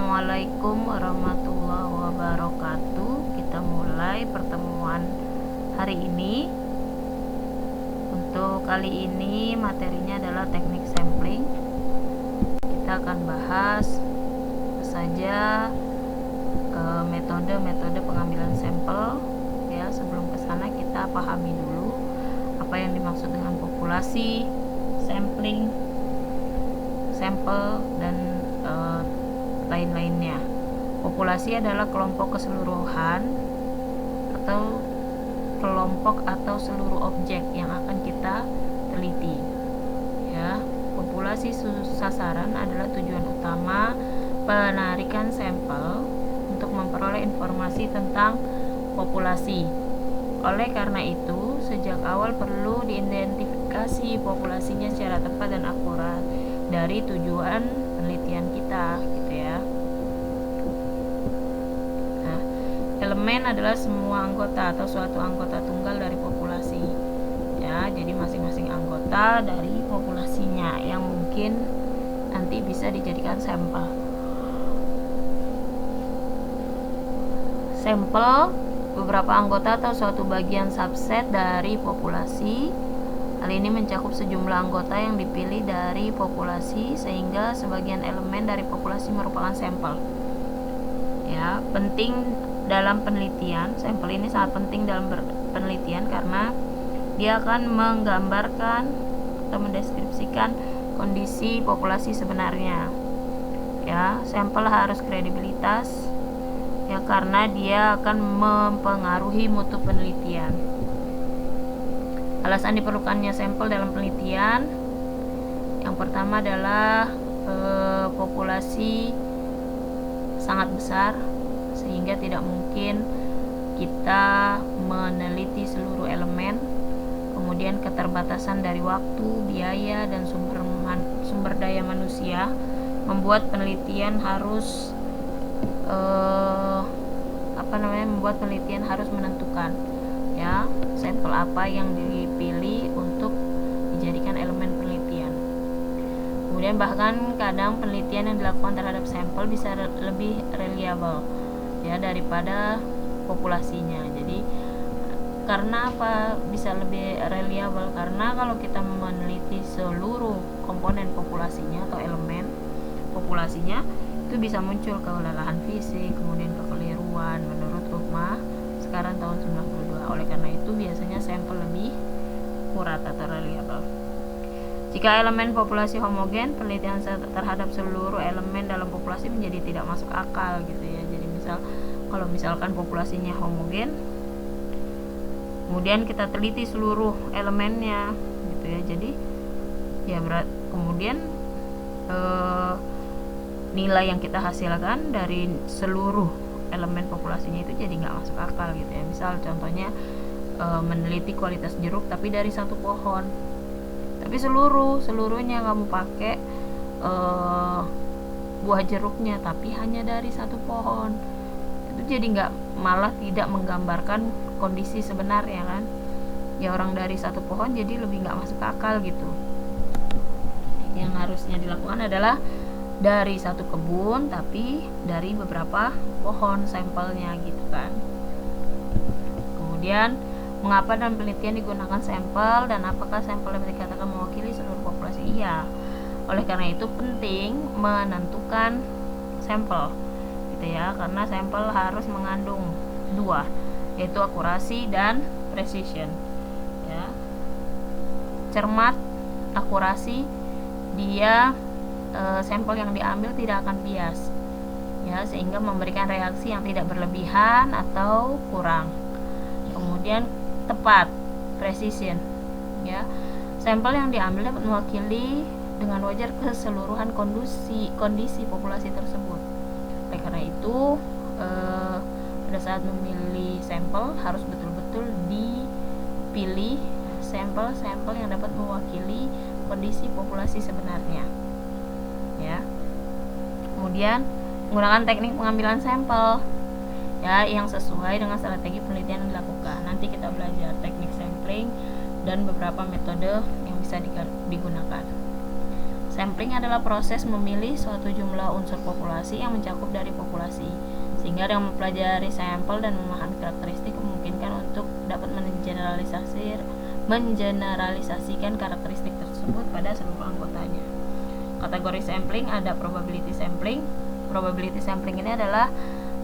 Assalamualaikum warahmatullahi wabarakatuh. Kita mulai pertemuan hari ini. Untuk kali ini materinya adalah teknik sampling. Kita akan bahas saja metode-metode pengambilan sampel. Ya, sebelum ke sana kita pahami dulu apa yang dimaksud dengan populasi, sampling, sampel, dan lain-lainnya. Populasi adalah kelompok keseluruhan atau kelompok atau seluruh objek yang akan kita teliti. Ya, populasi sasaran adalah tujuan utama penarikan sampel untuk memperoleh informasi tentang populasi. Oleh karena itu, sejak awal perlu diidentifikasi populasinya secara tepat dan akurat dari tujuan penelitian kita, gitu ya. Nah, elemen adalah semua anggota atau suatu anggota tunggal dari populasi. Ya, jadi masing-masing anggota dari populasinya yang mungkin nanti bisa dijadikan sampel. Sampel beberapa anggota atau suatu bagian subset dari populasi. Hal ini mencakup sejumlah anggota yang dipilih dari populasi sehingga sebagian elemen dari populasi merupakan sampel. Ya, penting dalam penelitian. Sampel ini sangat penting dalam penelitian karena dia akan menggambarkan atau mendeskripsikan kondisi populasi sebenarnya. Ya, sampel harus kredibilitas. Ya, karena dia akan mempengaruhi mutu penelitian. Alasan diperlukannya sampel dalam penelitian, yang pertama adalah populasi sangat besar sehingga tidak mungkin kita meneliti seluruh elemen. Kemudian keterbatasan dari waktu, biaya, dan sumber daya manusia membuat penelitian harus menentukan ya sampel apa yang dipilih untuk dijadikan elemen penelitian. Kemudian bahkan kadang penelitian yang dilakukan terhadap sampel bisa lebih reliable ya daripada populasinya. Jadi karena apa bisa lebih reliable? Karena kalau kita meneliti seluruh komponen populasinya atau elemen populasinya, itu bisa muncul kelelahan fisik, kemudian kekeliruan menurut Rukma sekarang tahun 92. Oleh karena itu biasanya sampel lebih akurat atau reliable. Jika elemen populasi homogen, penelitian terhadap seluruh elemen dalam populasi menjadi tidak masuk akal gitu ya. Jadi kalau misalkan populasinya homogen, kemudian kita teliti seluruh elemennya gitu ya. Jadi ya kemudian nilai yang kita hasilkan dari seluruh elemen populasinya itu jadi nggak masuk akal gitu ya. Misal contohnya meneliti kualitas jeruk tapi dari satu pohon, tapi seluruhnya kamu pakai buah jeruknya tapi hanya dari satu pohon, itu jadi malah tidak menggambarkan kondisi sebenarnya kan ya. Orang dari satu pohon jadi lebih nggak masuk akal gitu. Yang harusnya dilakukan adalah dari satu kebun tapi dari beberapa pohon sampelnya gitu kan. Kemudian mengapa dalam penelitian digunakan sampel dan apakah sampel dapat dikatakan mewakili seluruh populasi? Iya, oleh karena itu penting menentukan sampel gitu ya, karena sampel harus mengandung dua, yaitu akurasi dan precision ya. Cermat, akurasi, dia sampel yang diambil tidak akan bias ya, sehingga memberikan reaksi yang tidak berlebihan atau kurang. Kemudian tepat, precision ya, sampel yang diambil dapat mewakili dengan wajar keseluruhan kondisi populasi tersebut. Oleh karena itu pada saat memilih sampel harus betul-betul dipilih sampel-sampel yang dapat mewakili kondisi populasi sebenarnya ya. Kemudian menggunakan teknik pengambilan sampel ya yang sesuai dengan strategi penelitian yang dilakukan. Nanti kita belajar teknik sampling dan beberapa metode yang bisa digunakan. Sampling adalah proses memilih suatu jumlah unsur populasi yang mencakup dari populasi, sehingga dengan mempelajari sampel dan memahami karakteristik memungkinkan untuk dapat mengeneralisasikan karakteristik tersebut pada seluruh anggotanya. Kategori sampling ada probability sampling. Probability sampling ini adalah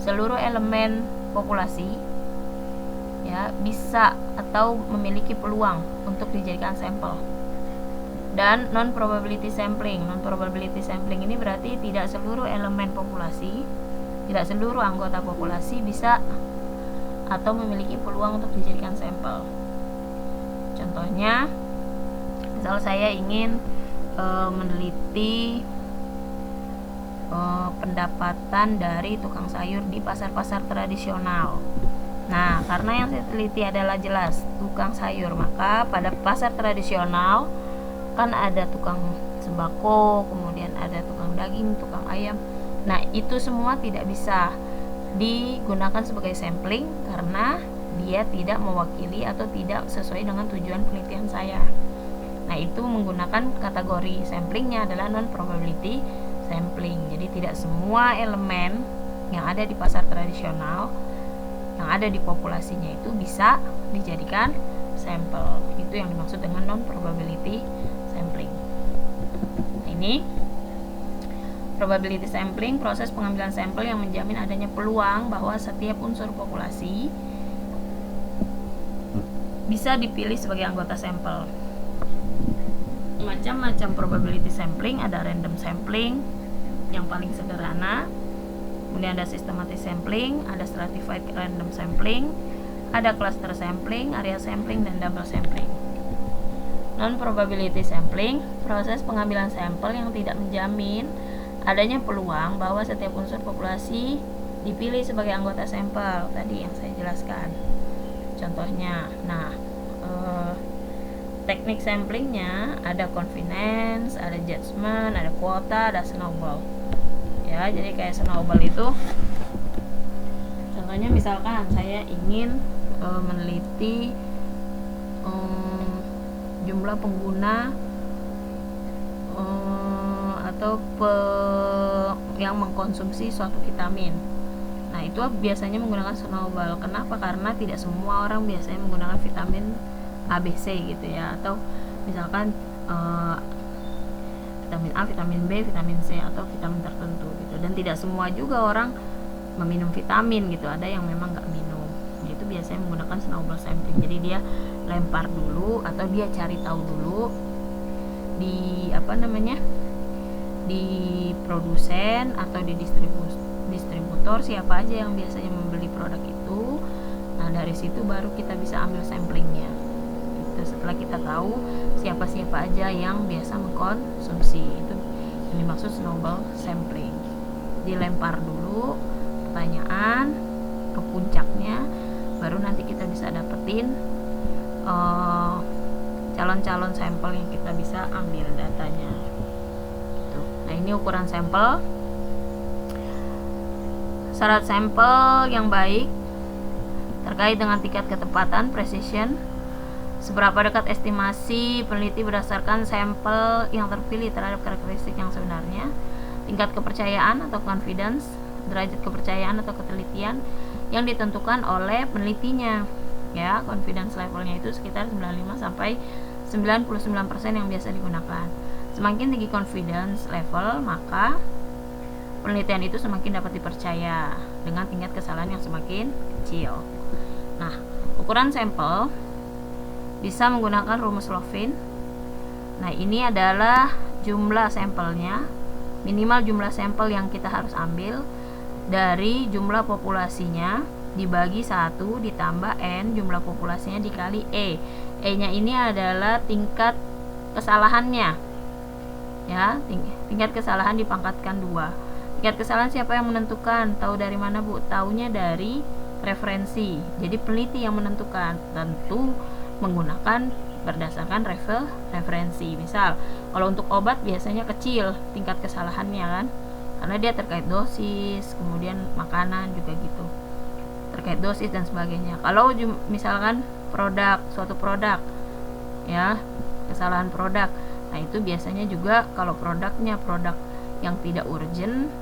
seluruh elemen populasi ya bisa atau memiliki peluang untuk dijadikan sampel. Dan non probability sampling. Non probability sampling ini berarti tidak seluruh elemen populasi, tidak seluruh anggota populasi bisa atau memiliki peluang untuk dijadikan sampel. Contohnya, misal saya ingin meneliti pendapatan dari tukang sayur di pasar-pasar tradisional. Nah, karena yang saya teliti adalah jelas tukang sayur, maka pada pasar tradisional kan ada tukang sembako, kemudian ada tukang daging, tukang ayam. Nah, itu semua tidak bisa digunakan sebagai sampling karena dia tidak mewakili atau tidak sesuai dengan tujuan penelitian saya. Nah, itu menggunakan kategori samplingnya adalah non probability sampling. Jadi tidak semua elemen yang ada di pasar tradisional yang ada di populasinya itu bisa dijadikan sampel. Itu yang dimaksud dengan non probability sampling. Nah, ini probability sampling, proses pengambilan sampel yang menjamin adanya peluang bahwa setiap unsur populasi bisa dipilih sebagai anggota sampel. Macam-macam probability sampling, ada random sampling yang paling sederhana, kemudian ada systematic sampling, ada stratified random sampling, ada cluster sampling, area sampling, dan double sampling. Non-probability sampling, proses pengambilan sampel yang tidak menjamin adanya peluang bahwa setiap unsur populasi dipilih sebagai anggota sampel. Tadi yang saya jelaskan contohnya. Nah, teknik samplingnya ada confidence, ada judgment, ada kuota, ada snowball. Ya, jadi kayak snowball itu contohnya misalkan saya ingin meneliti jumlah pengguna atau yang mengkonsumsi suatu vitamin. Nah, itu biasanya menggunakan snowball. Kenapa? Karena tidak semua orang biasanya menggunakan vitamin ABC gitu ya, atau misalkan vitamin A, vitamin B, vitamin C, atau vitamin tertentu gitu. Dan tidak semua juga orang meminum vitamin gitu, ada yang memang nggak minum. Nah, itu biasanya menggunakan snowball sampling. Jadi dia lempar dulu atau dia cari tahu dulu di di produsen atau di distributor siapa aja yang biasanya membeli produk itu. Nah, dari situ baru kita bisa ambil samplingnya. Itu setelah kita tahu siapa-siapa aja yang biasa mengkonsumsi, itu yang dimaksud snowball sampling. Dilempar dulu pertanyaan ke puncaknya, baru nanti kita bisa dapetin calon-calon sampel yang kita bisa ambil datanya gitu. Nah, ini ukuran sampel. Syarat sampel yang baik terkait dengan tingkat ketepatan precision. Seberapa dekat estimasi peneliti berdasarkan sampel yang terpilih terhadap karakteristik yang sebenarnya. Tingkat kepercayaan atau confidence, derajat kepercayaan atau ketelitian yang ditentukan oleh penelitinya. Ya, confidence levelnya itu sekitar 95 sampai 99% yang biasa digunakan. Semakin tinggi confidence level, maka penelitian itu semakin dapat dipercaya dengan tingkat kesalahan yang semakin kecil. Nah, ukuran sampel bisa menggunakan rumus Lovin. Nah, ini adalah jumlah sampelnya, minimal jumlah sampel yang kita harus ambil dari jumlah populasinya dibagi 1 ditambah N jumlah populasinya dikali E. E-nya ini adalah tingkat kesalahannya. Ya, tingkat kesalahan dipangkatkan 2. Tingkat kesalahan siapa yang menentukan? Tahu dari mana, Bu? Taunya dari referensi. Jadi peneliti yang menentukan, tentu menggunakan berdasarkan referensi. Misal, kalau untuk obat biasanya kecil tingkat kesalahannya kan, karena dia terkait dosis, kemudian makanan juga gitu, terkait dosis dan sebagainya. Kalau misalkan suatu produk ya, kesalahan produk Nah, itu biasanya juga kalau produknya produk yang tidak urgent